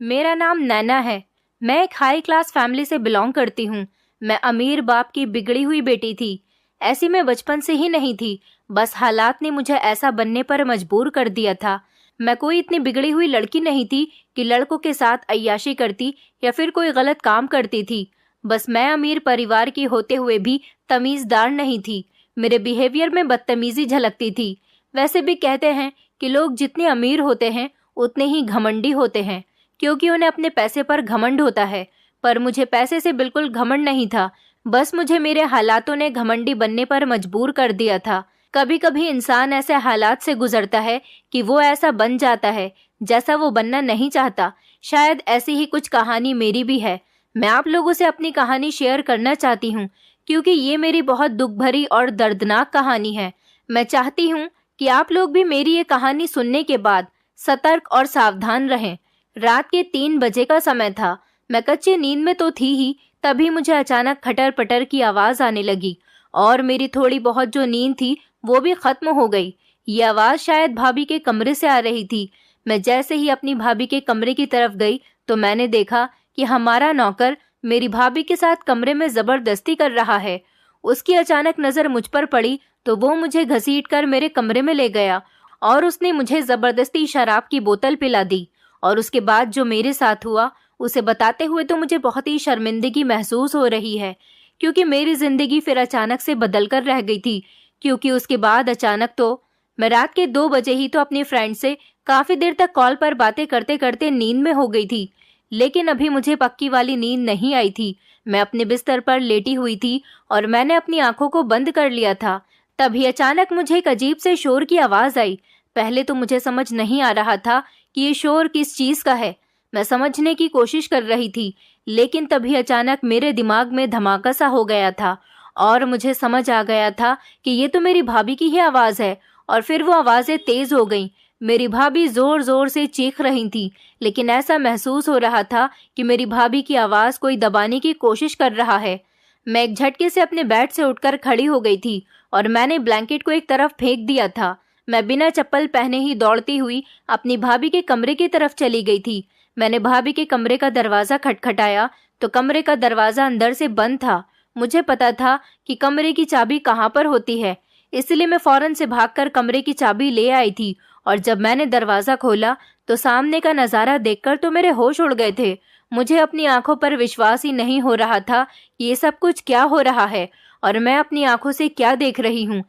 मेरा नाम नैना है। मैं एक हाई क्लास फैमिली से बिलोंग करती हूँ। मैं अमीर बाप की बिगड़ी हुई बेटी थी। ऐसी मैं बचपन से ही नहीं थी, बस हालात ने मुझे ऐसा बनने पर मजबूर कर दिया था। मैं कोई इतनी बिगड़ी हुई लड़की नहीं थी कि लड़कों के साथ अय्याशी करती या फिर कोई गलत काम करती थी। बस मैं अमीर परिवार की होते हुए भी तमीज़दार नहीं थी। मेरे बिहेवियर में बदतमीजी झलकती थी। वैसे भी कहते हैं कि लोग जितने अमीर होते हैं उतने ही घमंडी होते हैं, क्योंकि उन्हें अपने पैसे पर घमंड होता है। पर मुझे पैसे से बिल्कुल घमंड नहीं था, बस मुझे मेरे हालातों ने घमंडी बनने पर मजबूर कर दिया था। कभी कभी इंसान ऐसे हालात से गुजरता है कि वो ऐसा बन जाता है जैसा वो बनना नहीं चाहता। शायद ऐसी ही कुछ कहानी मेरी भी है। मैं आप लोगों से अपनी कहानी शेयर करना चाहती हूँ, क्योंकि ये मेरी बहुत दुख भरी और दर्दनाक कहानी है। मैं चाहती हूँ कि आप लोग भी मेरी ये कहानी सुनने के बाद सतर्क और सावधान रहें। रात के 3 बजे का समय था। मैं कच्ची नींद में तो थी ही, तभी मुझे अचानक खटर पटर की आवाज आने लगी और मेरी थोड़ी बहुत जो नींद थी वो भी खत्म हो गई। ये आवाज शायद भाभी के कमरे से आ रही थी। मैं जैसे ही अपनी भाभी के कमरे की तरफ गई तो मैंने देखा कि हमारा नौकर मेरी भाभी के साथ कमरे में जबरदस्ती कर रहा है। उसकी अचानक नजर मुझ पर पड़ी तो वो मुझे घसीटकर मेरे कमरे में ले गया और उसने मुझे जबरदस्ती शराब की बोतल पिला दी। और उसके बाद जो मेरे साथ हुआ उसे बताते हुए तो मुझे बहुत ही शर्मिंदगी महसूस हो रही है, क्योंकि मेरी जिंदगी फिर अचानक से बदल कर रह गई थी। क्योंकि उसके बाद अचानक तो मैं रात के 2 बजे ही तो अपनी फ्रेंड से काफी देर तक कॉल पर बातें करते करते नींद में हो गई थी। लेकिन अभी मुझे पक्की वाली नींद नहीं आई थी। मैं अपने बिस्तर पर लेटी हुई थी और मैंने अपनी आंखों को बंद कर लिया था। तभी अचानक मुझे एक अजीब से शोर की आवाज आई। पहले तो मुझे समझ नहीं आ रहा था कि ये शोर किस चीज का है। मैं समझने की कोशिश कर रही थी, लेकिन तभी अचानक मेरे दिमाग में धमाका सा हो गया था और मुझे समझ आ गया था कि ये तो मेरी भाभी की ही आवाज है। और फिर वो आवाजें तेज हो गईं। मेरी भाभी जोर जोर से चीख रही थी, लेकिन ऐसा महसूस हो रहा था कि मेरी भाभी की आवाज कोई दबाने की कोशिश कर रहा है। मैं एक झटके से अपने बेड से उठकर खड़ी हो गई थी और मैंने ब्लैंकेट को एक तरफ फेंक दिया था। मैं बिना चप्पल पहने ही दौड़ती हुई अपनी भाभी के कमरे की तरफ चली गई थी। मैंने भाभी के कमरे का दरवाजा खटखटाया तो कमरे का दरवाजा अंदर से बंद था। मुझे पता था कि कमरे की चाबी कहाँ पर होती है, इसलिए मैं फौरन से भागकर कमरे की चाबी ले आई थी। और जब मैंने दरवाजा खोला तो सामने का नजारा देखकर तो मेरे होश उड़ गए थे। मुझे अपनी आंखों पर विश्वास ही नहीं हो रहा था कि ये सब कुछ क्या हो रहा है और मैं अपनी आंखों से क्या देख रही हूँ।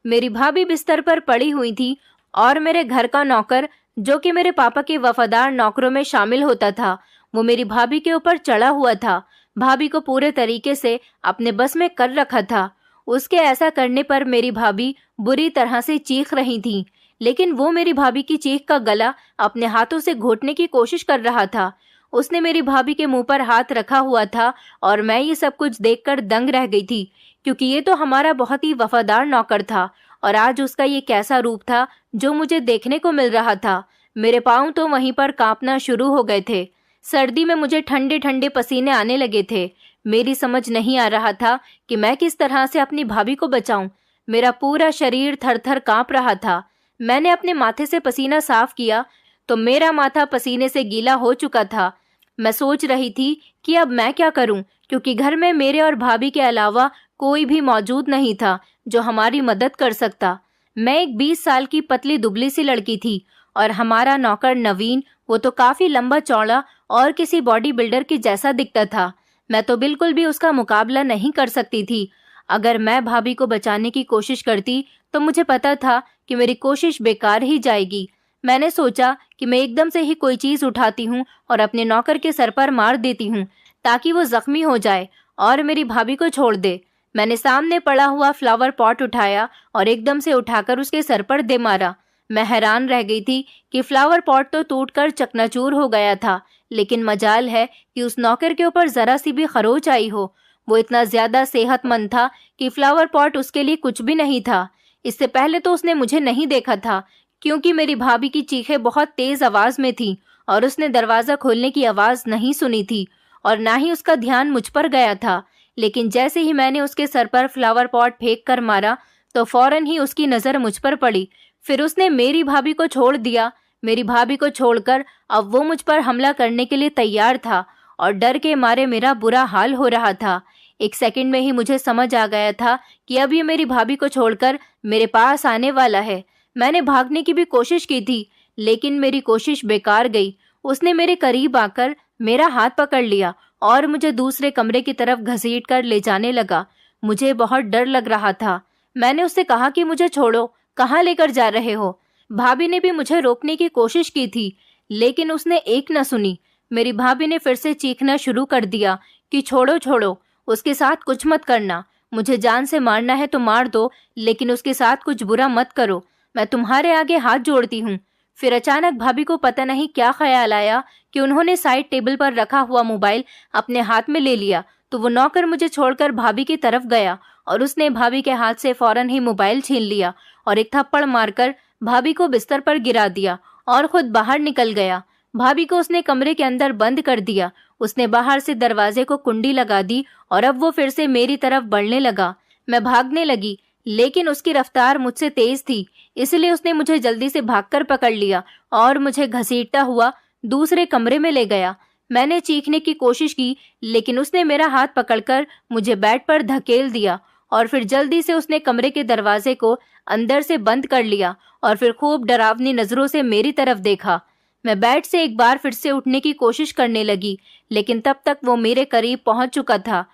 मेरी भाभी बिस्तर पर पड़ी हुई थी और मेरे घर का नौकर, जो कि मेरे पापा के वफादार नौकरों में शामिल होता था, वो मेरी भाभी के ऊपर चढ़ा हुआ था। भाभी को पूरे तरीके से अपने बस में कर रखा था। उसके ऐसा करने पर मेरी भाभी बुरी तरह से चीख रही थी, लेकिन वो मेरी भाभी की चीख का गला अपने हाथों से घोटने की कोशिश कर रहा था। उसने मेरी भाभी के मुंह पर हाथ रखा हुआ था और मैं ये सब कुछ देखकर दंग रह गई थी, क्योंकि ये तो हमारा बहुत ही वफादार नौकर था और आज उसका ये कैसा रूप था जो मुझे देखने को मिल रहा था। मेरे पांव तो वहीं पर कांपना शुरू हो गए थे। सर्दी में मुझे ठंडे ठंडे पसीने आने लगे थे। मेरी समझ नहीं आ रहा था कि मैं किस तरह से अपनी भाभी को बचाऊं। मेरा पूरा शरीर थर-थर कांप रहा था। मैंने अपने माथे से पसीना साफ किया तो मेरा माथा पसीने से गीला हो चुका था। मैं सोच रही थी कि अब मैं क्या करूं, क्योंकि घर में मेरे और भाभी के अलावा कोई भी मौजूद नहीं था जो हमारी मदद कर सकता। मैं एक 20 साल की पतली दुबली सी लड़की थी और हमारा नौकर नवीन, वो तो काफी लंबा चौड़ा और किसी बॉडी बिल्डर के जैसा दिखता था। मैं तो बिल्कुल भी उसका मुकाबला नहीं कर सकती थी। अगर मैं भाभी को बचाने की कोशिश करती तो मुझे पता था कि मेरी कोशिश बेकार ही जाएगी। मैंने सोचा कि मैं एकदम से ही कोई चीज उठाती हूँ और अपने नौकर के सर पर मार देती हूँ, ताकि वो जख्मी हो जाए और मेरी भाभी को छोड़ दे। मैंने सामने पड़ा हुआ फ्लावर पॉट उठाया और एकदम से उठाकर उसके सर पर दे मारा। मैं हैरान रह गई थी कि फ्लावर पॉट तो टूटकर चकनाचूर हो गया था, लेकिन मजाल है कि उस नौकर के ऊपर जरा सी भी खरोच आई हो। वो इतना ज्यादा सेहतमंद था कि फ्लावर पॉट उसके लिए कुछ भी नहीं था। इससे पहले तो उसने मुझे नहीं देखा था, क्योंकि मेरी भाभी की चीखें बहुत तेज आवाज में थी और उसने दरवाजा खोलने की आवाज नहीं सुनी थी और ना ही उसका ध्यान मुझ पर गया था। लेकिन जैसे ही मैंने उसके सर पर फ्लावर पॉट फेंक कर मारा तो फौरन ही उसकी नजर मुझ पर पड़ी। फिर उसने मेरी भाभी को छोड़ दिया। मेरी भाभी को छोड़कर अब वो मुझ पर हमला करने के लिए तैयार था और डर के मारे मेरा बुरा हाल हो रहा था। एक सेकंड में ही मुझे समझ आ गया था कि अब ये मेरी भाभी को छोड़कर मेरे पास आने वाला है। मैंने भागने की भी कोशिश की थी, लेकिन मेरी कोशिश बेकार गई। उसने मेरे करीब आकर मेरा हाथ पकड़ लिया और मुझे दूसरे कमरे की तरफ घसीट कर ले जाने लगा। मुझे बहुत डर लग रहा था। मैंने उससे कहा कि मुझे छोड़ो, कहाँ लेकर जा रहे हो? भाभी ने भी मुझे रोकने की कोशिश की थी, लेकिन उसने एक न सुनी। मेरी भाभी ने फिर से चीखना शुरू कर दिया कि छोड़ो छोड़ो, उसके साथ कुछ मत करना। मुझे जान से मारना है तो मार दो, लेकिन उसके साथ कुछ बुरा मत करो। मैं तुम्हारे आगे हाथ जोड़ती हूँ। फिर अचानक भाभी को पता नहीं क्या ख्याल आया कि उन्होंने साइड टेबल पर रखा हुआ मोबाइल अपने हाथ में ले लिया। तो वो नौकर मुझे छोड़कर भाभी की तरफ गया और उसने भाभी के हाथ से फौरन ही मोबाइल छीन लिया और एक थप्पड़ मारकर भाभी को बिस्तर पर गिरा दिया और खुद बाहर निकल गया। भाभी को उसने कमरे के अंदर बंद कर दिया। उसने बाहर से दरवाजे को कुंडी लगा दी और अब वो फिर से मेरी तरफ बढ़ने लगा। मैं भागने लगी, लेकिन उसकी रफ्तार मुझसे तेज थी, इसलिए उसने मुझे जल्दी से भागकर पकड़ लिया और मुझे घसीटता हुआ दूसरे कमरे में ले गया। मैंने चीखने की कोशिश की, लेकिन उसने मेरा हाथ पकड़कर मुझे बेड पर धकेल दिया और फिर जल्दी से उसने कमरे के दरवाजे को अंदर से बंद कर लिया और फिर खूब डरावनी नजरों से मेरी तरफ देखा। मैं बेड से एक बार फिर से उठने की कोशिश करने लगी, लेकिन तब तक वो मेरे करीब पहुंच चुका था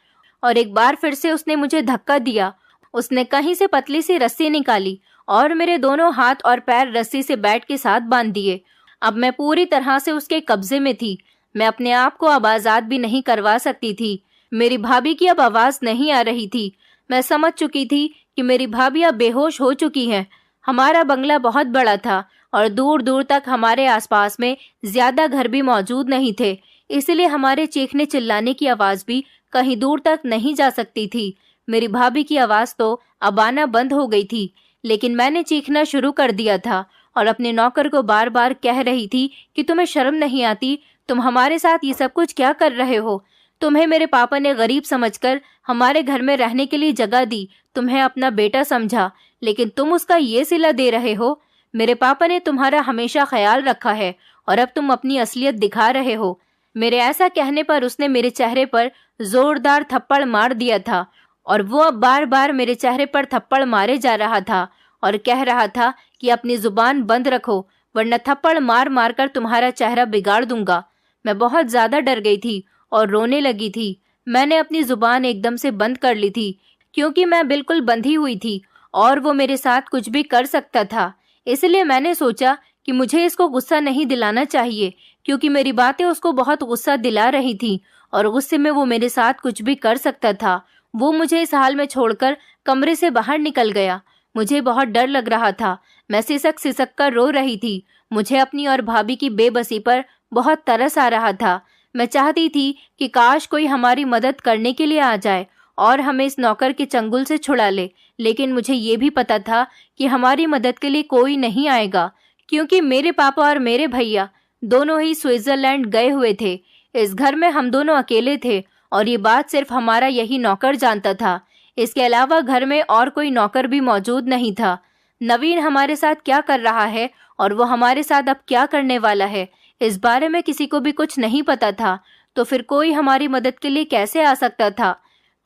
और एक बार फिर से उसने मुझे धक्का दिया। उसने कहीं से पतली सी रस्सी निकाली और मेरे दोनों हाथ और पैर रस्सी से बेड के साथ बांध दिए। अब मैं पूरी तरह से उसके कब्जे में थी। मैं अपने आप को अब आजाद भी नहीं करवा सकती थी। मेरी भाभी की अब आवाज नहीं आ रही थी। मैं समझ चुकी थी कि मेरी भाभी अब बेहोश हो चुकी है। हमारा बंगला बहुत बड़ा था और दूर दूर तक हमारे आसपास में ज्यादा घर भी मौजूद नहीं थे, इसलिए हमारे चीखने चिल्लाने की आवाज भी कहीं दूर तक नहीं जा सकती थी। मेरी भाभी की आवाज तो अब आना बंद हो गई थी, लेकिन मैंने चीखना शुरू कर दिया था और अपने नौकर को बार बार कह रही थी कि तुम्हें शर्म नहीं आती? तुम हमारे साथ ये सब कुछ क्या कर रहे हो? तुम्हें मेरे पापा ने गरीब समझकर हमारे घर में रहने के लिए जगह दी, तुम्हें अपना बेटा समझा, लेकिन तुम उसका ये सिला दे रहे हो। मेरे पापा ने तुम्हारा हमेशा ख्याल रखा है और अब तुम अपनी असलियत दिखा रहे हो। मेरे ऐसा कहने पर उसने मेरे चेहरे पर जोरदार थप्पड़ मार दिया था और वो अब बार बार मेरे चेहरे पर थप्पड़ मारे जा रहा था और कह रहा था कि अपनी जुबान बंद रखो, वरना थप्पड़ मार मार कर तुम्हारा चेहरा बिगाड़ दूंगा। मैं बहुत ज्यादा डर गई थी और रोने लगी थी। मैंने अपनी जुबान एकदम से बंद कर ली थी, क्योंकि मैं बिल्कुल बंधी हुई थी और वो मेरे साथ कुछ भी कर सकता था। इसलिए मैंने सोचा कि मुझे इसको गुस्सा नहीं दिलाना चाहिए, क्योंकि मेरी बातें उसको बहुत गुस्सा दिला रही थी और गुस्से में वो मेरे साथ कुछ भी कर सकता था। वो मुझे इस हाल में छोड़कर कमरे से बाहर निकल गया। मुझे बहुत डर लग रहा था। मैं सिसक सिसक कर रो रही थी। मुझे अपनी और भाभी की बेबसी पर बहुत तरस आ रहा था। मैं चाहती थी कि काश कोई हमारी मदद करने के लिए आ जाए और हमें इस नौकर के चंगुल से छुड़ा ले, लेकिन मुझे ये भी पता था कि हमारी मदद के लिए कोई नहीं आएगा, क्योंकि मेरे पापा और मेरे भैया दोनों ही स्विट्जरलैंड गए हुए थे। इस घर में हम दोनों अकेले थे और ये बात सिर्फ हमारा यही नौकर जानता था। इसके अलावा घर में और कोई नौकर भी मौजूद नहीं था। नवीन हमारे साथ क्या कर रहा है और वो हमारे साथ अब क्या करने वाला है, इस बारे में किसी को भी कुछ नहीं पता था। तो फिर कोई हमारी मदद के लिए कैसे आ सकता था?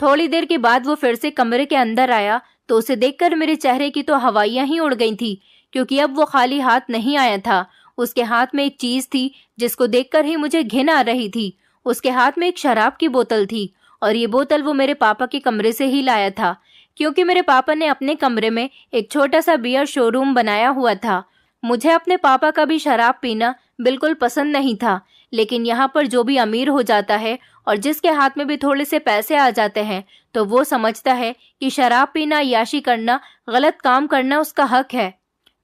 थोड़ी देर के बाद वो फिर से कमरे के अंदर आया तो उसे देखकर मेरे चेहरे की तो हवाइयां ही उड़ गई थी, क्योंकि अब वो खाली हाथ नहीं आया था। उसके हाथ में एक चीज थी जिसको देखकर ही मुझे घिन आ रही थी। उसके हाथ में एक शराब की बोतल थी और ये बोतल वो मेरे पापा के कमरे से ही लाया था, क्योंकि मेरे पापा ने अपने कमरे में एक छोटा सा बियर शोरूम बनाया हुआ था। मुझे अपने पापा का भी शराब पीना बिल्कुल पसंद नहीं था, लेकिन यहाँ पर जो भी अमीर हो जाता है और जिसके हाथ में भी थोड़े से पैसे आ जाते हैं, तो वो समझता है कि शराब पीना, याशी करना, गलत काम करना उसका हक है।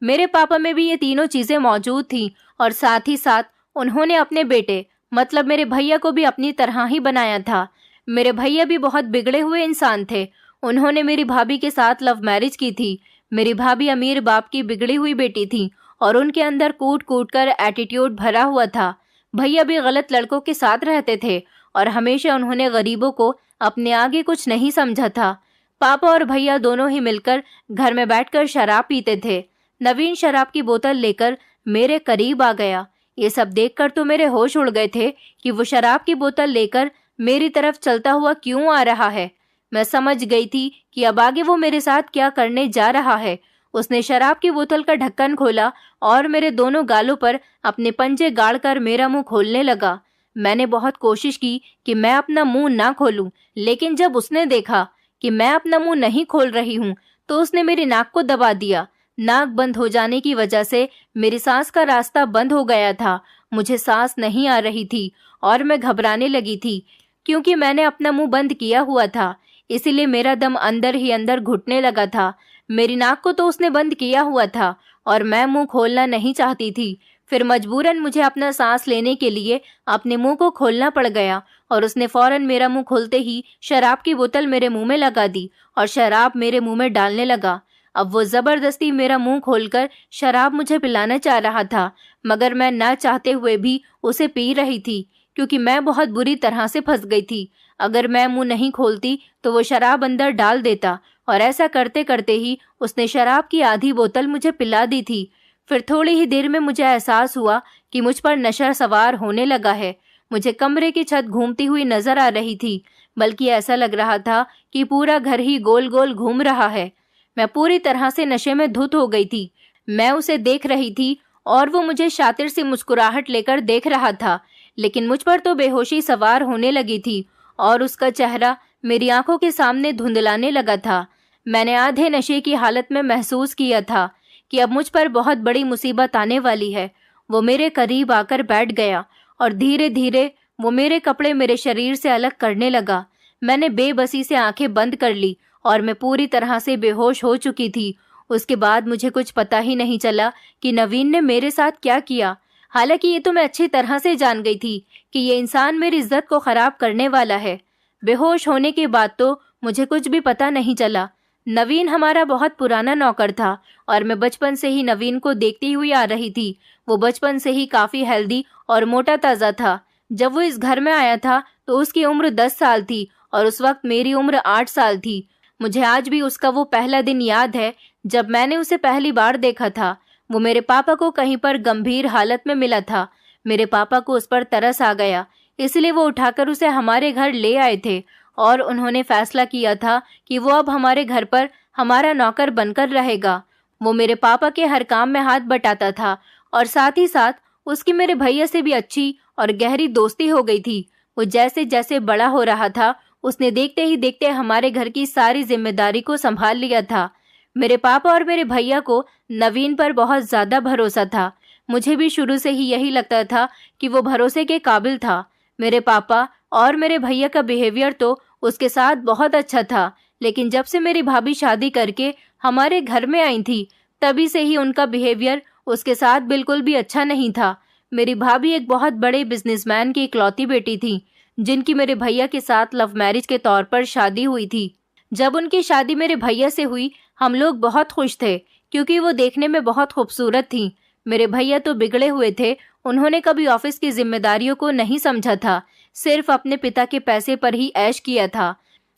मेरे पापा में भी ये तीनों चीजें मौजूद थी और साथ ही साथ उन्होंने अपने बेटे मतलब मेरे भैया को भी अपनी तरह ही बनाया था। मेरे भैया भी बहुत बिगड़े हुए इंसान थे। उन्होंने मेरी भाभी के साथ लव मैरिज की थी। मेरी भाभी अमीर बाप की बिगड़ी हुई बेटी थी और उनके अंदर कूट कूट कर एटीट्यूड भरा हुआ था। भैया भी गलत लड़कों के साथ रहते थे और हमेशा उन्होंने गरीबों को अपने आगे कुछ नहीं समझा था। पापा और भैया दोनों ही मिलकर घर में बैठकर शराब पीते थे। नवीन शराब की बोतल लेकर मेरे करीब आ गया। ये सब देखकर तो मेरे होश उड़ गए थे कि वो शराब की बोतल लेकर मेरी तरफ चलता हुआ क्यों आ रहा है। मैं समझ गई थी कि अब आगे वो मेरे साथ क्या करने जा रहा है। उसने शराब की बोतल का ढक्कन खोला और मेरे दोनों गालों पर अपने पंजे गाड़कर मेरा मुंह खोलने लगा। मैंने बहुत कोशिश की कि मैं अपना मुंह ना खोलूं, लेकिन जब उसने देखा कि मैं अपना मुंह नहीं खोल रही हूं, तो उसने मेरी नाक को दबा दिया। नाक बंद हो जाने की वजह से मेरी सांस का रास्ता बंद हो गया था। मुझे सांस नहीं आ रही थी और मैं घबराने लगी थी, क्योंकि मैंने अपना मुंह बंद किया हुआ था। इसीलिए मेरा दम अंदर ही अंदर घुटने लगा था। मेरी नाक को तो उसने बंद किया हुआ था और मैं मुंह खोलना नहीं चाहती थी। फिर मजबूरन मुझे अपना सांस लेने के लिए अपने मुंह को खोलना पड़ गया और उसने फौरन मेरा मुंह खोलते ही शराब की बोतल मेरे मुंह में लगा दी और शराब मेरे मुंह में डालने लगा। अब वो जबरदस्ती मेरा मुंह खोलकर शराब मुझे पिलाना चाह रहा था, मगर मैं ना चाहते हुए भी उसे पी रही थी, क्योंकि मैं बहुत बुरी तरह से फंस गई थी। अगर मैं मुंह नहीं खोलती तो वो शराब अंदर डाल देता, और ऐसा करते करते ही उसने शराब की आधी बोतल मुझे पिला दी थी। फिर थोड़ी ही देर में मुझे एहसास हुआ कि मुझ पर नशा सवार होने लगा है। मुझे कमरे की छत घूमती हुई नजर आ रही थी, बल्कि ऐसा लग रहा था कि पूरा घर ही गोल गोल घूम रहा है। मैं पूरी तरह से नशे में धुत हो गई थी। मैं उसे देख रही थी और वो मुझे शातिर सी मुस्कुराहट लेकर देख रहा था, लेकिन मुझ पर तो बेहोशी सवार होने लगी थी और उसका चेहरा मेरी आंखों के सामने धुंधलाने लगा था। मैंने आधे नशे की हालत में महसूस किया था कि अब मुझ पर बहुत बड़ी मुसीबत आने वाली है। वो मेरे करीब आकर बैठ गया और धीरे धीरे वो मेरे कपड़े मेरे शरीर से अलग करने लगा। मैंने बेबसी से आंखें बंद कर ली और मैं पूरी तरह से बेहोश हो चुकी थी। उसके बाद मुझे कुछ पता ही नहीं चला कि नवीन ने मेरे साथ क्या किया। हालांकि ये तो मैं अच्छी तरह से जान गई थी कि ये इंसान मेरी इज्जत को खराब करने वाला है। बेहोश होने के बाद तो मुझे कुछ भी पता नहीं चला। नवीन हमारा बहुत पुराना नौकर था और मैं बचपन से ही नवीन को देखती हुई आ रही थी। वो बचपन से ही काफी हेल्दी और मोटा ताजा था। जब वो इस घर में आया था तो उसकी उम्र 10 साल थी और उस वक्त मेरी उम्र 8 साल थी। मुझे आज भी उसका वो पहला दिन याद है जब मैंने उसे पहली बार देखा था। वो मेरे पापा को कहीं पर गंभीर हालत में मिला था। मेरे पापा को उस पर तरस आ गया, इसलिए वो उठाकर उसे हमारे घर ले आए थे और उन्होंने फैसला किया था कि वो अब हमारे घर पर हमारा नौकर बनकर रहेगा। वो मेरे पापा के हर काम में हाथ बटाता था और साथ ही साथ उसकी मेरे भैया से भी अच्छी और गहरी दोस्ती हो गई थी। वो जैसे जैसे बड़ा हो रहा था, उसने देखते ही देखते हमारे घर की सारी जिम्मेदारी को संभाल लिया था। मेरे पापा और मेरे भैया को नवीन पर बहुत ज्यादा भरोसा था। मुझे भी शुरू से ही यही लगता था कि वो भरोसे के काबिल था। मेरे पापा और मेरे भैया का बिहेवियर तो उसके साथ बहुत अच्छा था, लेकिन जब से मेरी भाभी शादी करके हमारे घर में आई थी, तभी से ही उनका बिहेवियर उसके साथ बिल्कुल भी अच्छा नहीं था। मेरी भाभी एक बहुत बड़े बिजनेसमैन की इकलौती बेटी थी, जिनकी मेरे भैया के साथ लव मैरिज के तौर पर शादी हुई थी। जब उनकी शादी मेरे भैया से हुई, हम लोग बहुत खुश थे, क्योंकि वो देखने में बहुत खूबसूरत थी। मेरे भैया तो बिगड़े हुए थे। उन्होंने कभी ऑफिस की जिम्मेदारियों को नहीं समझा था, सिर्फ अपने पिता के पैसे पर ही ऐश किया था।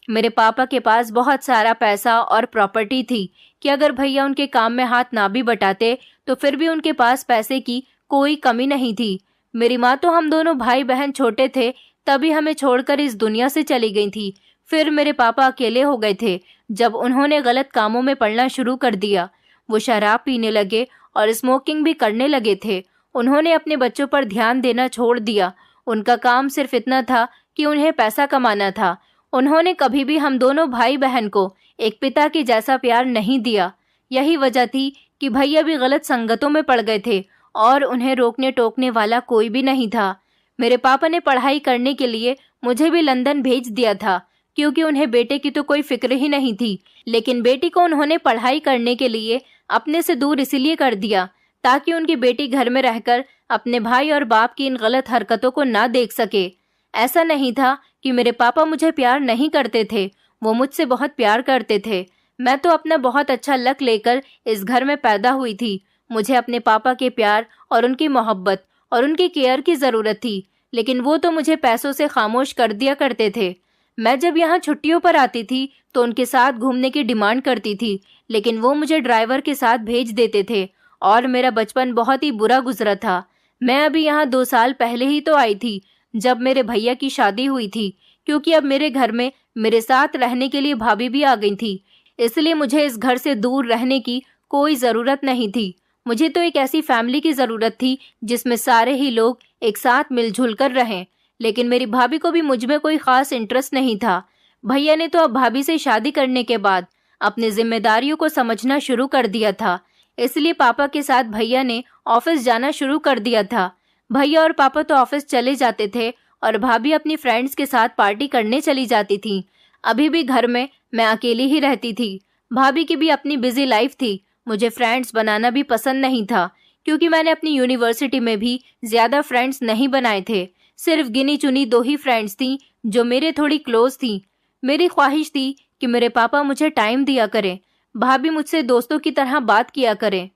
मेरे पापा के पास बहुत सारा पैसा और प्रॉपर्टी थी कि अगर भैया उनके काम में हाथ ना भी बटाते तो फिर भी उनके पास पैसे की कोई कमी नहीं थी। मेरी माँ तो हम दोनों भाई बहन छोटे थे तभी हमें छोड़कर इस दुनिया से चली गई थी। फिर मेरे पापा अकेले हो गए थे जब उन्होंने गलत कामों में पड़ना शुरू कर दिया। वो शराब पीने लगे और स्मोकिंग भी करने लगे थे। उन्होंने अपने बच्चों पर ध्यान देना छोड़ दिया। उनका काम सिर्फ इतना था कि उन्हें पैसा कमाना था। उन्होंने कभी भी हम दोनों भाई बहन को एक पिता के जैसा प्यार नहीं दिया। यही वजह थी कि भैया भी गलत संगतों में पड़ गए थे और उन्हें रोकने टोकने वाला कोई भी नहीं था। मेरे पापा ने पढ़ाई करने के लिए मुझे भी लंदन भेज दिया था, क्योंकि उन्हें बेटे की तो कोई फिक्र ही नहीं थी। लेकिन बेटी को उन्होंने पढ़ाई करने के लिए अपने से दूर इसलिए कर दिया ताकि उनकी बेटी घर में रहकर अपने भाई और बाप की इन गलत हरकतों को ना देख सके। ऐसा नहीं था कि मेरे पापा मुझे प्यार नहीं करते थे, वो मुझसे बहुत प्यार करते थे। मैं तो अपना बहुत अच्छा लक लेकर इस घर में पैदा हुई थी। मुझे अपने पापा के प्यार और उनकी मोहब्बत और उनकी केयर की ज़रूरत थी, लेकिन वो तो मुझे पैसों से खामोश कर दिया करते थे। मैं जब यहाँ छुट्टियों पर आती थी तो उनके साथ घूमने की डिमांड करती थी, लेकिन वो मुझे ड्राइवर के साथ भेज देते थे और मेरा बचपन बहुत ही बुरा गुजरा था। मैं अभी यहाँ 2 साल पहले ही तो आई थी, जब मेरे भैया की शादी हुई थी, क्योंकि अब मेरे घर में मेरे साथ रहने के लिए भाभी भी आ गई थी। इसलिए मुझे इस घर से दूर रहने की कोई ज़रूरत नहीं थी। मुझे तो एक ऐसी फैमिली की ज़रूरत थी जिसमें सारे ही लोग एक साथ मिलजुल कर रहें। लेकिन मेरी भाभी को भी मुझ में कोई ख़ास इंटरेस्ट नहीं था। भैया ने तो अब भाभी से शादी करने के बाद अपनी जिम्मेदारियों को समझना शुरू कर दिया था। इसलिए पापा के साथ भैया ने ऑफिस जाना शुरू कर दिया था। भैया और पापा तो ऑफिस चले जाते थे और भाभी अपनी फ्रेंड्स के साथ पार्टी करने चली जाती थी। अभी भी घर में मैं अकेली ही रहती थी। भाभी की भी अपनी बिजी लाइफ थी। मुझे फ्रेंड्स बनाना भी पसंद नहीं था, क्योंकि मैंने अपनी यूनिवर्सिटी में भी ज़्यादा फ्रेंड्स नहीं बनाए थे। सिर्फ गिनी चुनी 2 ही फ्रेंड्स थी जो मेरे थोड़ी क्लोज थी। मेरी ख्वाहिश थी कि मेरे पापा मुझे टाइम दिया करें, भाभी मुझसे दोस्तों की तरह बात किया करें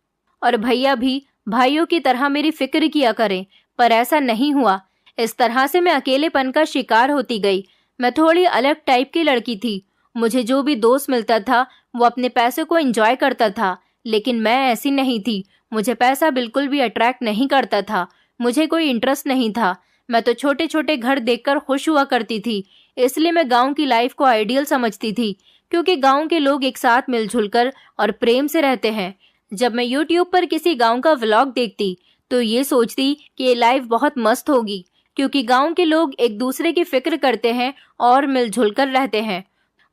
और भैया भी भाइयों की तरह मेरी फिक्र किया करें, पर ऐसा नहीं हुआ। इस तरह से मैं अकेलेपन का शिकार होती गई। मैं थोड़ी अलग टाइप की लड़की थी। मुझे जो भी दोस्त मिलता था वो अपने पैसे को एंजॉय करता था, लेकिन मैं ऐसी नहीं थी। मुझे पैसा बिल्कुल भी अट्रैक्ट नहीं करता था। मुझे कोई इंटरेस्ट नहीं था। मैं तो छोटे छोटे घर देखकर खुश हुआ करती थी। इसलिए मैं गांव की लाइफ को आइडियल समझती थी, क्योंकि गांव के लोग एक साथ मिलजुल कर और प्रेम से रहते हैं। जब मैं यूट्यूब पर किसी गांव का व्लॉग देखती तो ये सोचती कि ये लाइफ बहुत मस्त होगी, क्योंकि गांव के लोग एक दूसरे की फिक्र करते हैं और मिलजुल कर रहते हैं।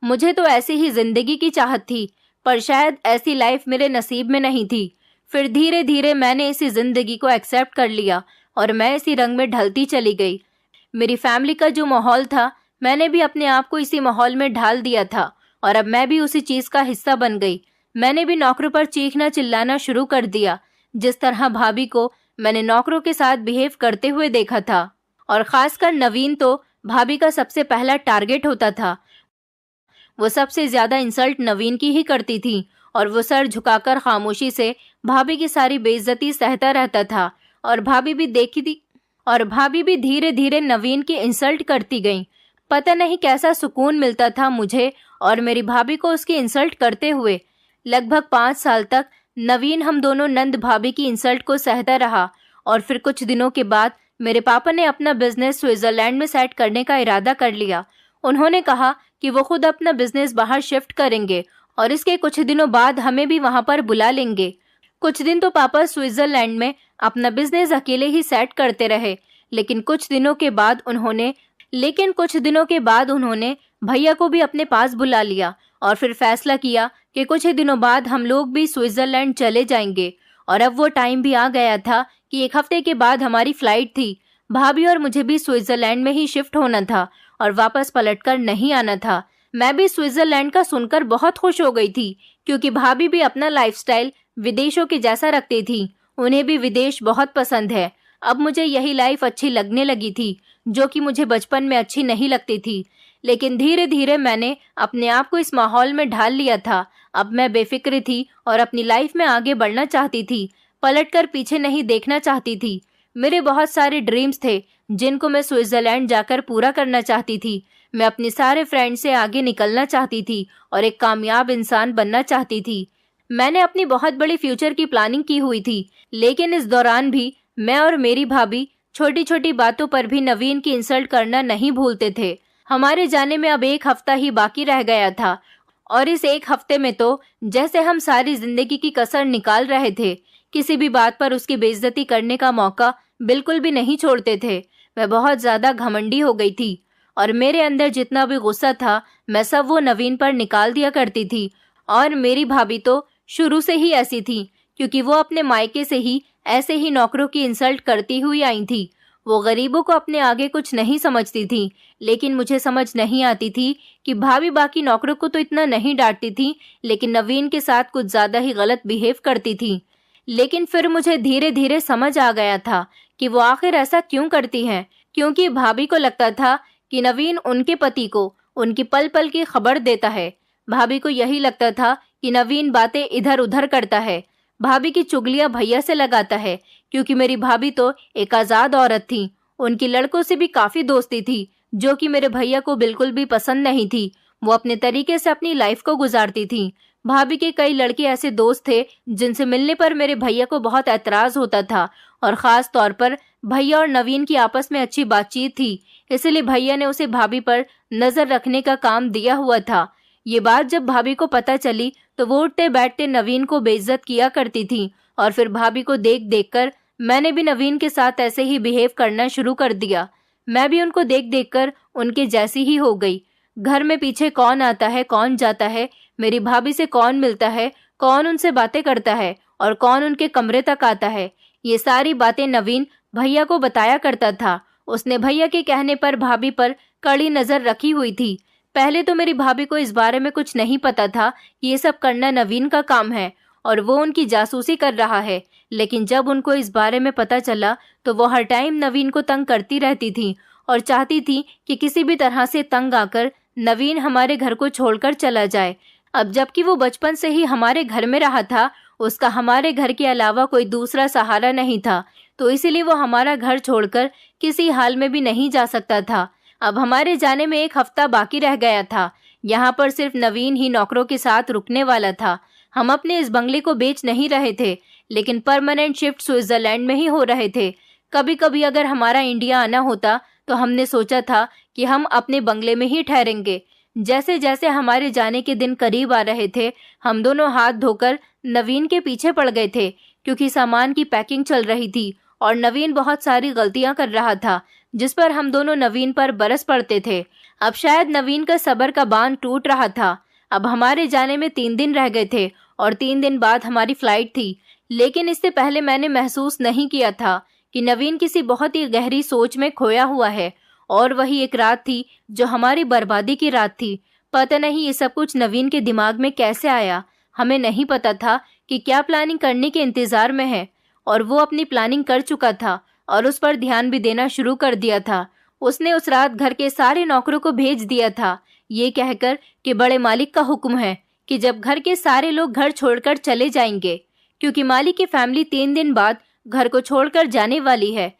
मुझे तो ऐसी ही जिंदगी की चाहत थी, पर शायद ऐसी लाइफ मेरे नसीब में नहीं थी। फिर धीरे धीरे मैंने इसी जिंदगी को एक्सेप्ट कर लिया और मैं इसी रंग में ढलती चली गई। मेरी फैमिली का जो माहौल था, मैंने भी अपने आप को इसी माहौल में ढाल दिया था और अब मैं भी उसी चीज का हिस्सा बन गई। मैंने भी नौकरों पर चीखना चिल्लाना शुरू कर दिया। जिस तरह भाभी को मैंने नौकरों के साथ बिहेव करते हुए देखा था, और खासकर नवीन तो भाभी का सबसे पहला टारगेट होता था। वो सबसे ज्यादा इंसल्ट नवीन की ही करती थी और वो सर झुकाकर खामोशी से भाभी की सारी बेइज्जती सहता रहता था। और भाभी भी धीरे धीरे नवीन की इंसल्ट करती गई। पता नहीं कैसा सुकून मिलता था मुझे और मेरी भाभी को उसकी इंसल्ट करते हुए। लगभग 5 साल तक नवीन हम दोनों नंद भाभी की इंसल्ट को सहता रहा। और फिर कुछ दिनों के बाद मेरे पापा ने अपना बिजनेस स्विट्जरलैंड में सेट करने का इरादा कर लिया। उन्होंने कहा कि वो खुद अपना बिजनेस बाहर शिफ्ट करेंगे और इसके कुछ दिनों बाद हमें भी वहां पर बुला लेंगे। कुछ दिन तो पापा स्विट्जरलैंड में अपना बिजनेस अकेले ही सेट करते रहे, लेकिन कुछ दिनों के बाद उन्होंने भैया को भी अपने पास बुला लिया और फिर फैसला किया कि कुछ ही दिनों बाद हम लोग भी स्विट्जरलैंड चले जाएंगे। और अब वो टाइम भी आ गया था कि 1 हफ्ते के बाद हमारी फ्लाइट थी। भाभी और मुझे भी स्विट्जरलैंड में ही शिफ्ट होना था और वापस पलटकर नहीं आना था। मैं भी स्विट्जरलैंड का सुनकर बहुत खुश हो गई थी, क्योंकि भाभी भी अपना लाइफस्टाइल विदेशों के जैसा रखती थी। उन्हें भी विदेश बहुत पसंद है। अब मुझे यही लाइफ अच्छी लगने लगी थी, जो कि मुझे बचपन में अच्छी नहीं लगती थी। लेकिन धीरे धीरे मैंने अपने आप को इस माहौल में ढाल लिया था। अब मैं बेफिक्र थी और अपनी लाइफ में आगे बढ़ना चाहती थी। पलटकर पीछे नहीं देखना चाहती थी। मेरे बहुत सारे ड्रीम्स थे जिनको मैं स्विट्जरलैंड जाकर पूरा करना चाहती थी। मैं अपने सारे फ्रेंड से आगे निकलना चाहती थी और एक कामयाब इंसान बनना चाहती थी। मैंने अपनी बहुत बड़ी फ्यूचर की प्लानिंग की हुई थी, लेकिन इस दौरान भी मैं और मेरी भाभी छोटी छोटी बातों पर भी नवीन की इंसल्ट करना नहीं भूलते थे। हमारे जाने में अब 1 हफ्ता ही बाकी रह गया था और इस 1 हफ्ते में तो जैसे हम सारी जिंदगी की कसर निकाल रहे थे। किसी भी बात पर उसकी बेइज्जती करने का मौका बिल्कुल भी नहीं छोड़ते थे। मैं बहुत ज्यादा घमंडी हो गई थी और मेरे अंदर जितना भी गुस्सा था मैं सब वो नवीन पर निकाल दिया करती थी। और मेरी भाभी तो शुरू से ही ऐसी थी, क्योंकि वो अपने मायके से ही ऐसे ही नौकरों की इंसल्ट करती हुई आई थी। वो गरीबों को अपने आगे कुछ नहीं समझती थी, लेकिन मुझे समझ नहीं आती थी कि भाभी बाकी नौकरों को तो इतना नहीं डांटती थी, लेकिन नवीन के साथ कुछ ज्यादा ही गलत बिहेव करती थी। लेकिन फिर मुझे धीरे धीरे समझ आ गया था कि वो आखिर ऐसा क्यों करती हैं, क्योंकि भाभी को लगता था कि नवीन उनके पति को उनकी पल पल की खबर देता है। भाभी को यही लगता था कि नवीन बातें इधर उधर करता है, भाभी की चुगलियां भैया से लगाता है, क्योंकि मेरी भाभी तो एक आजाद औरत थी। उनकी लड़कों से भी काफी दोस्ती थी, जो कि मेरे भैया को बिल्कुल भी पसंद नहीं थी। वो अपने तरीके से अपनी लाइफ को गुजारती थी। भाभी के कई लड़के ऐसे दोस्त थे जिनसे मिलने पर मेरे भैया को बहुत ऐतराज होता था, और ख़ास तौर पर भैया और नवीन की आपस में अच्छी बातचीत थी, इसलिए भैया ने उसे भाभी पर नज़र रखने का काम दिया हुआ था। ये बात जब भाभी को पता चली तो वो उठते बैठते नवीन को बेइज्जत किया करती थी, और फिर भाभी को देख देख कर मैंने भी नवीन के साथ ऐसे ही बिहेव करना शुरू कर दिया। मैं भी उनको देख देख कर उनके जैसी ही हो गई। घर में पीछे कौन आता है, कौन जाता है, मेरी भाभी से कौन मिलता है, कौन उनसे बातें करता है और कौन उनके कमरे तक आता है, ये सारी बातें नवीन भैया को बताया करता था। उसने भैया के कहने पर भाभी पर कड़ी नजर रखी हुई थी। पहले तो मेरी भाभी को इस बारे में कुछ नहीं पता था कि ये सब करना नवीन का काम है और वो उनकी जासूसी कर रहा है, लेकिन जब उनको इस बारे में पता चला तो वो हर टाइम नवीन को तंग करती रहती थी और चाहती थी कि किसी भी तरह से तंग आकर नवीन हमारे घर को छोड़कर चला जाए। अब जबकि वो बचपन से ही हमारे घर में रहा था, उसका हमारे घर के अलावा कोई दूसरा सहारा नहीं था, तो इसीलिए वो हमारा घर छोड़कर किसी हाल में भी नहीं जा सकता था। अब हमारे जाने में 1 हफ्ता बाकी रह गया था। यहाँ पर सिर्फ नवीन ही नौकरों के साथ रुकने वाला था। हम अपने इस बंगले को बेच नहीं रहे थे, लेकिन परमानेंट शिफ्ट स्विट्जरलैंड में ही हो रहे थे। कभी कभी अगर हमारा इंडिया आना होता तो हमने सोचा था कि हम अपने बंगले में ही ठहरेंगे। जैसे जैसे हमारे जाने के दिन करीब आ रहे थे, हम दोनों हाथ धोकर नवीन के पीछे पड़ गए थे, क्योंकि सामान की पैकिंग चल रही थी और नवीन बहुत सारी गलतियां कर रहा था, जिस पर हम दोनों नवीन पर बरस पड़ते थे। अब शायद नवीन का सब्र का बांध टूट रहा था। अब हमारे जाने में 3 दिन रह गए थे और 3 दिन बाद हमारी फ्लाइट थी, लेकिन इससे पहले मैंने महसूस नहीं किया था कि नवीन किसी बहुत ही गहरी सोच में खोया हुआ है, और वही एक रात थी जो हमारी बर्बादी की रात थी। पता नहीं ये सब कुछ नवीन के दिमाग में कैसे आया। हमें नहीं पता था कि क्या प्लानिंग करने के इंतजार में है, और वो अपनी प्लानिंग कर चुका था और उस पर ध्यान भी देना शुरू कर दिया था। उसने उस रात घर के सारे नौकरों को भेज दिया था, ये कहकर कि बड़े मालिक का हुक्म है कि जब घर के सारे लोग घर छोड़कर चले जाएंगे, क्योंकि मालिक की फैमिली 3 दिन बाद घर को छोड़कर जाने वाली है।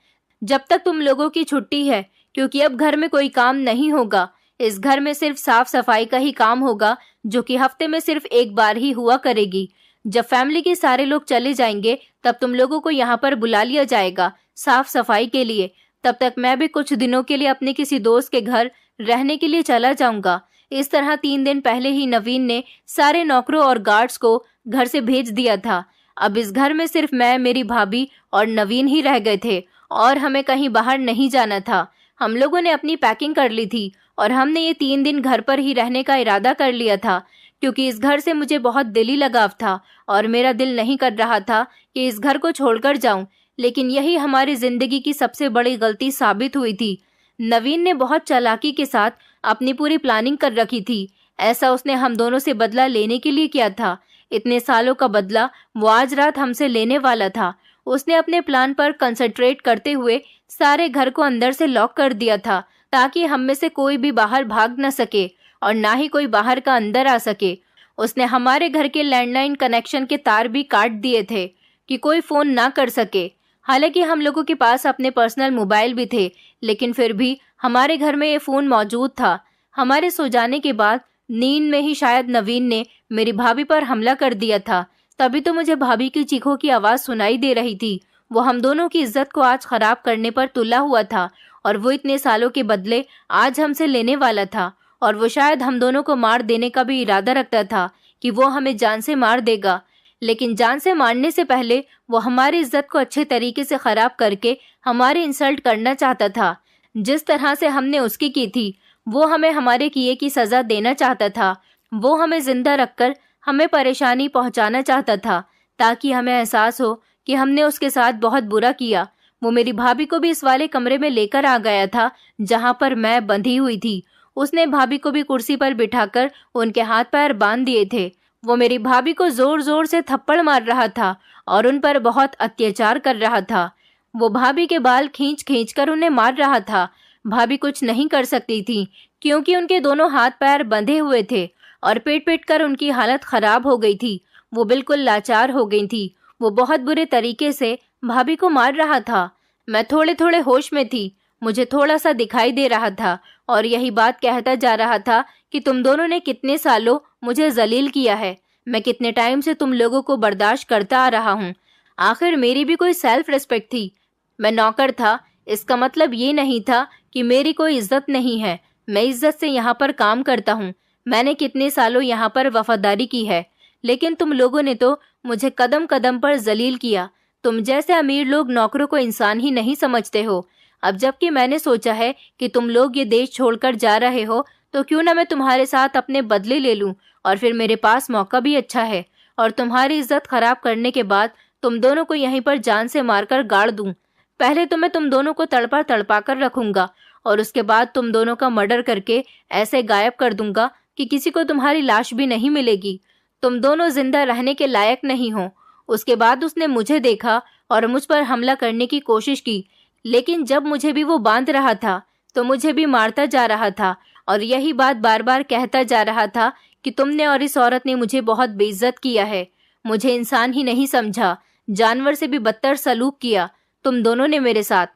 जब तक तुम लोगों की छुट्टी है, क्योंकि अब घर में कोई काम नहीं होगा। इस घर में सिर्फ साफ सफाई का ही काम होगा, जो कि हफ्ते में सिर्फ 1 बार ही हुआ करेगी। जब फैमिली के सारे लोग चले जाएंगे तब तुम लोगों को यहाँ पर बुला लिया जाएगा साफ सफाई के लिए। तब तक मैं भी कुछ दिनों के लिए अपने किसी दोस्त के घर रहने के लिए चला जाऊंगा। इस तरह 3 दिन पहले ही नवीन ने सारे नौकरों और गार्ड्स को घर से भेज दिया था। अब इस घर में सिर्फ मैं, मेरी भाभी और नवीन ही रह गए थे, और हमें कहीं बाहर नहीं जाना था। हम लोगों ने अपनी पैकिंग कर ली थी और हमने ये 3 दिन घर पर ही रहने का इरादा कर लिया था, क्योंकि इस घर से मुझे बहुत दिली लगाव था और मेरा दिल नहीं कर रहा था कि इस घर को छोड़कर जाऊं। लेकिन यही हमारी जिंदगी की सबसे बड़ी गलती साबित हुई थी। नवीन ने बहुत चालाकी के साथ अपनी पूरी प्लानिंग कर रखी थी। ऐसा उसने हम दोनों से बदला लेने के लिए किया था। इतने सालों का बदला वो आज रात हमसे लेने वाला था। उसने अपने प्लान पर कंसंट्रेट करते हुए सारे घर को अंदर से लॉक कर दिया था, ताकि हम में से कोई भी बाहर भाग न सके और ना ही कोई बाहर का अंदर आ सके। उसने हमारे घर के लैंडलाइन कनेक्शन के तार भी काट दिए थे कि कोई फोन ना कर सके। हालांकि हम लोगों के पास अपने पर्सनल मोबाइल भी थे, लेकिन फिर भी हमारे घर में ये फोन मौजूद था। हमारे सो जाने के बाद नींद में ही शायद नवीन ने मेरी भाभी पर हमला कर दिया था। तभी तो मुझे भाभी की चीखों की आवाज सुनाई दे रही थी। वो हम दोनों की इज्जत को आज खराब करने पर तुला हुआ था, और वो इतने सालों के बदले आज हमसे लेने वाला था। और वो शायद हम दोनों को मार देने का भी इरादा रखता था कि वो हमें जान से मार देगा। लेकिन जान से मारने से पहले वो हमारी इज्जत को अच्छे तरीके से खराब करके हमारी इंसल्ट करना चाहता था। जिस तरह से हमने उसकी की थी, वो हमें हमारे किए की सजा देना चाहता था। वो हमें जिंदा रखकर हमें परेशानी पहुंचाना चाहता था, ताकि हमें एहसास हो कि हमने उसके साथ बहुत बुरा किया। वो मेरी भाभी को भी इस वाले कमरे में लेकर आ गया था जहां पर मैं बंधी हुई थी। उसने भाभी को भी कुर्सी पर बिठाकर उनके हाथ पैर बांध दिए थे। वो मेरी भाभी को जोर जोर से थप्पड़ मार रहा था और उन पर बहुत अत्याचार कर रहा था। वो भाभी के बाल खींच खींच कर उन्हें मार रहा था। भाभी कुछ नहीं कर सकती थी, क्योंकि उनके दोनों हाथ पैर बंधे हुए थे और पीट पीट कर उनकी हालत खराब हो गई थी। वो बिल्कुल लाचार हो गई थी। वो बहुत बुरे तरीके से भाभी को मार रहा था। मैं थोड़े थोड़े होश में थी। मुझे थोड़ा सा दिखाई दे रहा था और यही बात कहता जा रहा था कि तुम दोनों ने कितने सालों मुझे जलील किया है। मैं कितने टाइम से तुम लोगों को बर्दाश्त करता आ रहा हूँ। आखिर मेरी भी कोई सेल्फ रिस्पेक्ट थी। मैं नौकर था, इसका मतलब ये नहीं था कि मेरी कोई इज्जत नहीं है। मैं इज्जत से यहाँ पर काम करता हूँ। मैंने कितने सालों यहाँ पर वफादारी की है, लेकिन तुम लोगों ने तो मुझे कदम कदम पर जलील किया। तुम जैसे अमीर लोग नौकरों को इंसान ही नहीं समझते हो। अब जबकि मैंने सोचा है कि तुम लोग ये देश छोड़कर जा रहे हो, तो क्यों ना मैं तुम्हारे साथ अपने बदले ले लूं, और फिर मेरे पास मौका भी अच्छा है, और तुम्हारी इज्जत खराब करने के बाद तुम दोनों को यहीं पर जान से मारकर गाड़ दूं। पहले तो मैं तुम दोनों को तड़पा तड़पा कर रखूंगा, और उसके बाद तुम दोनों का मर्डर करके ऐसे गायब कर दूंगा कि किसी को तुम्हारी लाश भी नहीं मिलेगी। तुम दोनों जिंदा रहने के लायक नहीं हो। उसके बाद उसने मुझे देखा और मुझ पर हमला करने की कोशिश की, लेकिन जब मुझे भी वो बांध रहा था तो मुझे भी मारता जा रहा था, और यही बात बार बार कहता जा रहा था कि तुमने और इस औरत ने मुझे बहुत बेइज्जत किया है। मुझे इंसान ही नहीं समझा, जानवर से भी बदतर सलूक किया तुम दोनों ने मेरे साथ।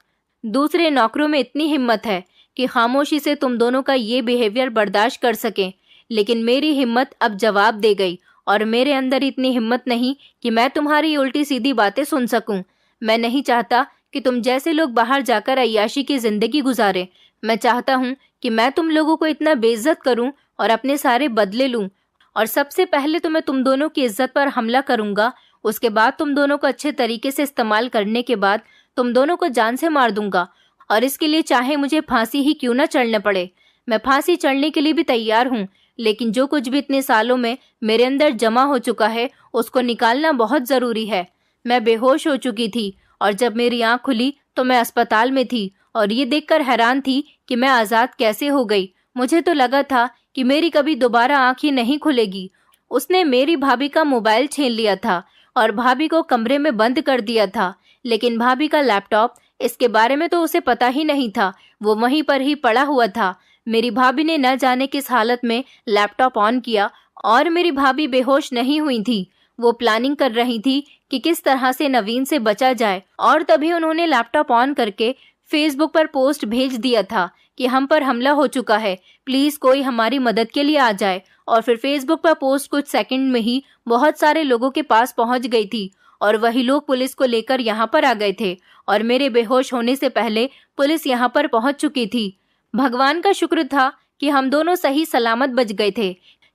दूसरे नौकरों में इतनी हिम्मत है कि खामोशी से तुम दोनों का ये बिहेवियर बर्दाश्त कर सकें, लेकिन मेरी हिम्मत अब जवाब दे गई, और मेरे अंदर इतनी हिम्मत नहीं कि मैं तुम्हारी उल्टी सीधी बातें सुन सकूं। मैं नहीं चाहता कि तुम जैसे लोग बाहर जाकर अय्याशी की जिंदगी गुजारें। मैं चाहता हूं कि मैं तुम लोगों को इतना बेइज्जत करूं और अपने सारे बदले लूं, और सबसे पहले तो मैं तुम दोनों की इज्जत पर हमला करूंगा। उसके बाद तुम दोनों को अच्छे तरीके से इस्तेमाल करने के बाद तुम दोनों को जान से मार दूंगा, और इसके लिए चाहे मुझे फांसी ही क्यों न चढ़ने पड़े। मैं फांसी चढ़ने के लिए भी तैयार हूँ, लेकिन जो कुछ भी इतने सालों में मेरे अंदर जमा हो चुका है उसको निकालना बहुत जरूरी है। मैं बेहोश हो चुकी थी, और जब मेरी आंख खुली तो मैं अस्पताल में थी, और ये देखकर हैरान थी कि मैं आज़ाद कैसे हो गई। मुझे तो लगा था कि मेरी कभी दोबारा आंख ही नहीं खुलेगी। उसने मेरी भाभी का मोबाइल छीन लिया था और भाभी को कमरे में बंद कर दिया था, लेकिन भाभी का लैपटॉप, इसके बारे में तो उसे पता ही नहीं था, वो वहीं पर ही पड़ा हुआ था। मेरी भाभी ने न जाने किस हालत में लैपटॉप ऑन किया, और मेरी भाभी बेहोश नहीं हुई थी। वो प्लानिंग कर रही थी कि किस तरह से नवीन से बचा जाए, और तभी उन्होंने लैपटॉप ऑन करके फेसबुक पर पोस्ट भेज दिया था कि हम पर हमला हो चुका है, प्लीज कोई हमारी मदद के लिए आ जाए। और फिर फेसबुक पर पोस्ट कुछ सेकंड में ही बहुत सारे लोगों के पास पहुंच गई थी, और वही लोग पुलिस को लेकर यहाँ पर आ गए थे, और मेरे बेहोश होने से पहले पुलिस यहाँ पर पहुंच चुकी थी। भगवान का शुक्र था कि हम दोनों सही सलामत बच गए थे,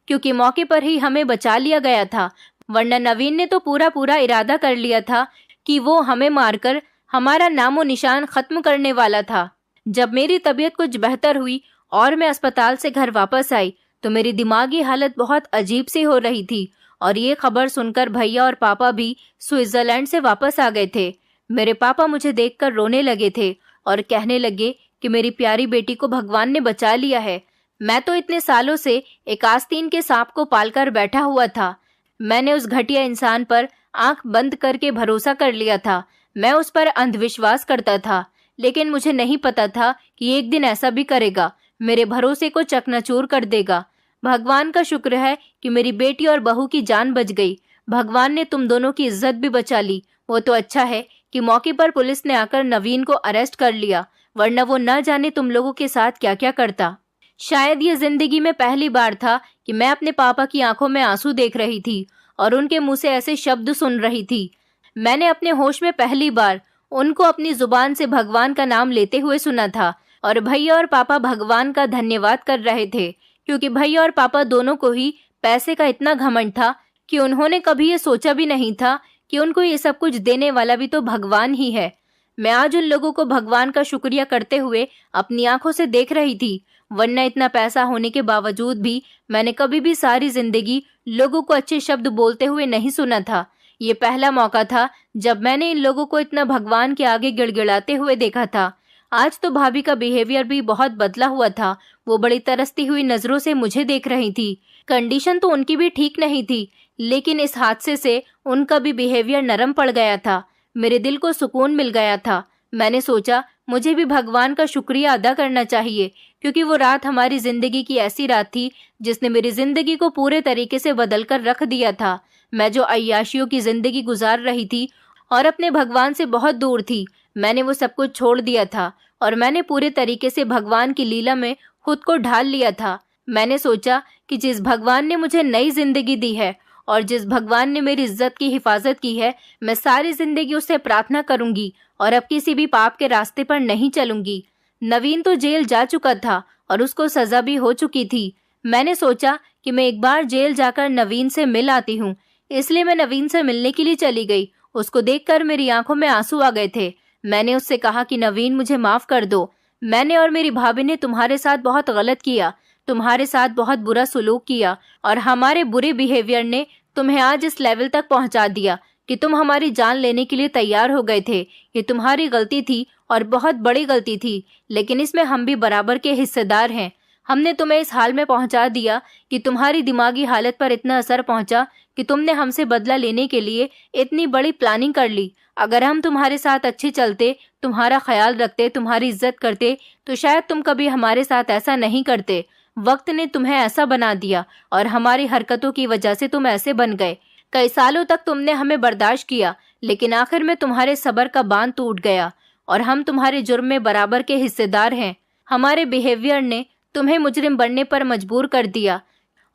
क्योंकि मौके पर ही हमें बचा लिया गया था, वरना नवीन ने तो पूरा इरादा कर लिया था कि वो हमें मारकर हमारा नामो निशान खत्म करने वाला था। जब मेरी तबीयत कुछ बेहतर हुई और मैं अस्पताल से घर वापस आई, तो मेरी दिमागी हालत बहुत अजीब सी हो रही थी, और ये खबर सुनकर भैया और पापा भी स्विट्जरलैंड से वापस आ गए थे। मेरे पापा मुझे देखकर रोने लगे थे और कहने लगे कि मेरी प्यारी बेटी को भगवान ने बचा लिया है। मैं तो इतने सालों से एक आस्तीन के सांप को पालकर बैठा हुआ था। मैंने उस घटिया इंसान पर आंख बंद करके भरोसा कर लिया था। मैं उस पर अंधविश्वास करता था, लेकिन मुझे नहीं पता था कि एक दिन ऐसा भी करेगा, मेरे भरोसे को चकनाचूर कर देगा। भगवान का शुक्र है कि मेरी बेटी और बहू की जान बच गई। भगवान ने तुम दोनों की इज्जत भी बचा ली। वो तो अच्छा है कि मौके पर पुलिस ने आकर नवीन को अरेस्ट कर लिया, वरना वो न जाने तुम लोगों के साथ क्या क्या करता। शायद ये जिंदगी में पहली बार था कि मैं अपने पापा की आंखों में आंसू देख रही थी और उनके मुंह से ऐसे शब्द सुन रही थी। मैंने अपने होश में पहली बार उनको अपनी जुबान से भगवान का नाम लेते हुए सुना था, और भैया और पापा भगवान का धन्यवाद कर रहे थे, क्योंकि भैया और पापा दोनों को ही पैसे का इतना घमंड था कि उन्होंने कभी ये सोचा भी नहीं था कि उनको ये सब कुछ देने वाला भी तो भगवान ही है। मैं आज उन लोगों को भगवान का शुक्रिया करते हुए अपनी आंखों से देख रही थी, वरना इतना पैसा होने के बावजूद भी मैंने कभी भी सारी जिंदगी लोगों को अच्छे शब्द बोलते हुए नहीं सुना था। ये पहला मौका था जब मैंने इन लोगों को इतना भगवान के आगे गिड़गिड़ाते हुए देखा था। आज तो भाभी का बिहेवियर भी बहुत बदला हुआ था। वो बड़ी तरसती हुई नजरों से मुझे देख रही थी। कंडीशन तो उनकी भी ठीक नहीं थी, लेकिन इस हादसे से उनका भी बिहेवियर नरम पड़ गया था। मेरे दिल को सुकून मिल गया था। मैंने सोचा मुझे भी भगवान का शुक्रिया अदा करना चाहिए, क्योंकि वो रात हमारी जिंदगी की ऐसी रात थी जिसने मेरी जिंदगी को पूरे तरीके से बदल कर रख दिया था। मैं जो अय्याशियों की जिंदगी गुजार रही थी और अपने भगवान से बहुत दूर थी, मैंने वो सब कुछ छोड़ दिया था और मैंने पूरे तरीके से भगवान की लीला में खुद को ढाल लिया था। मैंने सोचा कि जिस भगवान ने मुझे नई जिंदगी दी है और जिस भगवान ने मेरी इज्जत की हिफाजत की है, मैं सारी जिंदगी उससे प्रार्थना करूंगी और अब किसी भी पाप के रास्ते पर नहीं चलूंगी। नवीन तो जेल जा चुका था और उसको सजा भी हो चुकी थी। मैंने सोचा कि मैं एक बार जेल जाकर नवीन से मिल आती हूँ, इसलिए मैं नवीन से मिलने के लिए चली गई। उसको देखकर मेरी आंखों में आंसू आ गए थे। मैंने उससे कहा कि नवीन, मुझे माफ कर दो। मैंने और मेरी भाभी ने तुम्हारे साथ बहुत गलत किया, तुम्हारे साथ बहुत बुरा सलूक किया और हमारे बुरे बिहेवियर ने तुम्हें आज इस लेवल तक पहुंचा दिया कि तुम हमारी जान लेने के लिए तैयार हो गए थे। ये तुम्हारी गलती थी और बहुत बड़ी गलती थी, लेकिन इसमें हम भी बराबर के हिस्सेदार हैं। हमने तुम्हें इस हाल में पहुंचा दिया कि तुम्हारी दिमागी हालत पर इतना असर पहुंचा कि तुमने हमसे बदला लेने के लिए इतनी बड़ी प्लानिंग कर ली। अगर हम तुम्हारे साथ अच्छे चलते, तुम्हारा ख्याल रखते, तुम्हारी इज्जत करते, तो शायद तुम कभी हमारे साथ ऐसा नहीं करते। वक्त ने तुम्हें ऐसा बना दिया और हमारी हरकतों की वजह से तुम ऐसे बन गए। कई सालों तक तुमने हमें बर्दाश्त किया, लेकिन आखिर में तुम्हारे सब्र का बांध टूट गया और हम तुम्हारे जुर्म में बराबर के हिस्सेदार हैं। हमारे बिहेवियर ने तुम्हें मुजरिम बनने पर मजबूर कर दिया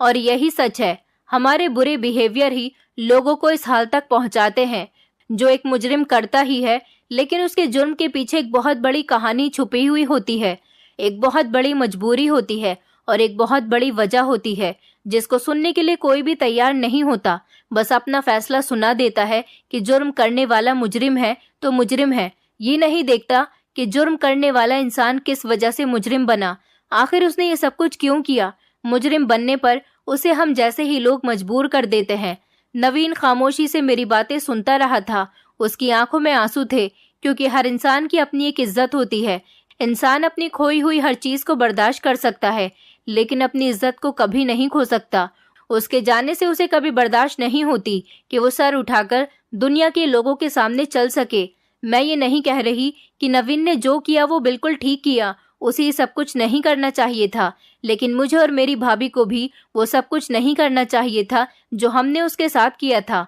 और यही सच है। हमारे बुरे बिहेवियर ही लोगों को इस हाल तक पहुंचाते हैं। जो एक मुजरिम करता ही है, लेकिन उसके जुर्म के पीछे एक बहुत बड़ी कहानी छुपी हुई होती है, एक बहुत बड़ी मजबूरी होती है और एक बहुत बड़ी वजह होती है, जिसको सुनने के लिए कोई भी तैयार नहीं होता। बस अपना फैसला सुना देता है कि जुर्म करने वाला मुजरिम है तो मुजरिम है। ये नहीं देखता कि जुर्म करने वाला इंसान किस वजह से मुजरिम बना, आखिर उसने ये सब कुछ क्यों किया। मुजरिम बनने पर उसे हम जैसे ही लोग मजबूर कर देते हैं। नवीन खामोशी से मेरी बातें सुनता रहा था। उसकी आंखों में आंसू थे, क्योंकि हर इंसान की अपनी एक इज्जत होती है। इंसान अपनी खोई हुई हर चीज को बर्दाश्त कर सकता है, लेकिन अपनी इज्जत को कभी नहीं खो सकता। उसके जाने से उसे कभी बर्दाश्त नहीं होती कि वो सर उठाकर दुनिया के लोगों के सामने चल सके। मैं ये नहीं कह रही कि नवीन ने जो किया वो बिल्कुल ठीक किया, उसे सब कुछ नहीं करना चाहिए था, लेकिन मुझे और मेरी भाभी को भी वो सब कुछ नहीं करना चाहिए था जो हमने उसके साथ किया था।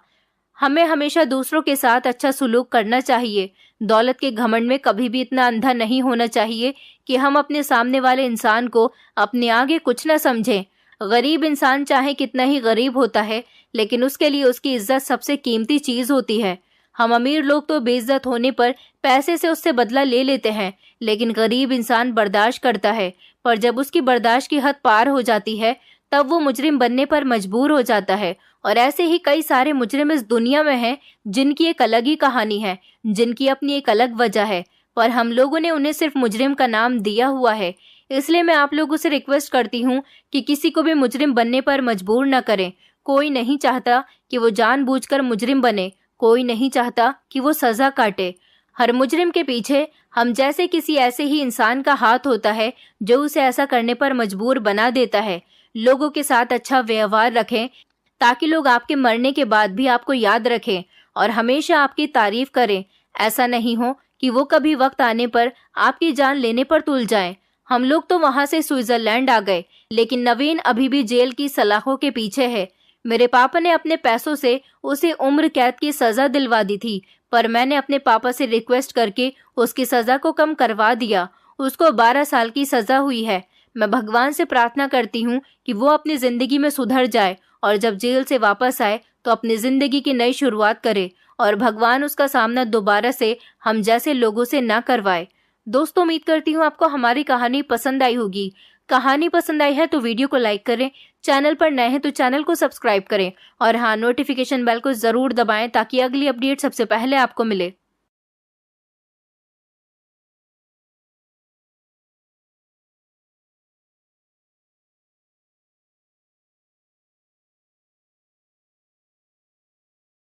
हमें हमेशा दूसरों के साथ अच्छा सुलूक करना चाहिए। दौलत के घमंड में कभी भी इतना अंधा नहीं होना चाहिए कि हम अपने सामने वाले इंसान को अपने आगे कुछ न समझें। गरीब इंसान चाहे कितना ही गरीब होता है, लेकिन उसके लिए उसकी इज्जत सबसे कीमती चीज होती है। हम अमीर लोग तो बेइज्जत होने पर पैसे से उससे बदला ले लेते हैं, लेकिन गरीब इंसान बर्दाश्त करता है, पर जब उसकी बर्दाश्त की हद पार हो जाती है तब वो मुजरिम बनने पर मजबूर हो जाता है। और ऐसे ही कई सारे मुजरिम इस दुनिया में हैं जिनकी एक अलग ही कहानी है, जिनकी अपनी एक अलग वजह है, पर हम लोगों ने उन्हें सिर्फ मुजरिम का नाम दिया हुआ है। इसलिए मैं आप लोगों से रिक्वेस्ट करती हूँ कि किसी को भी मुजरिम बनने पर मजबूर न करें। कोई नहीं चाहता कि वो जानबूझकर मुजरिम बने, कोई नहीं चाहता कि वो सजा काटे। हर मुजरिम के पीछे हम जैसे किसी ऐसे ही इंसान का हाथ होता है जो उसे ऐसा करने पर मजबूर बना देता है। लोगों के साथ अच्छा व्यवहार रखें ताकि लोग आपके मरने के बाद भी आपको याद रखें और हमेशा आपकी तारीफ करें। ऐसा नहीं हो कि वो कभी वक्त आने पर आपकी जान लेने पर तुल जाएं। हम लोग तो वहां से स्विट्जरलैंड आ गए, लेकिन नवीन अभी भी जेल की सलाखों के पीछे है। मेरे पापा ने अपने पैसों से उसे उम्र कैद की सजा दिलवा दी थी, पर मैंने अपने पापा से रिक्वेस्ट करके उसकी सजा को कम करवा दिया। उसको 12 साल की सजा हुई है। मैं भगवान से प्रार्थना करती हूँ कि वो अपनी जिंदगी में सुधर जाए और जब जेल से वापस आए तो अपनी जिंदगी की नई शुरुआत करे और भगवान उसका सामना दोबारा से हम जैसे लोगों से ना करवाए। दोस्तों, उम्मीद करती हूँ आपको हमारी कहानी पसंद आई होगी। कहानी पसंद आई है तो वीडियो को लाइक करें, चैनल पर नए हैं तो चैनल को सब्सक्राइब करें और हाँ, नोटिफिकेशन बेल को जरूर दबाएं ताकि अगली अपडेट सबसे पहले आपको मिले।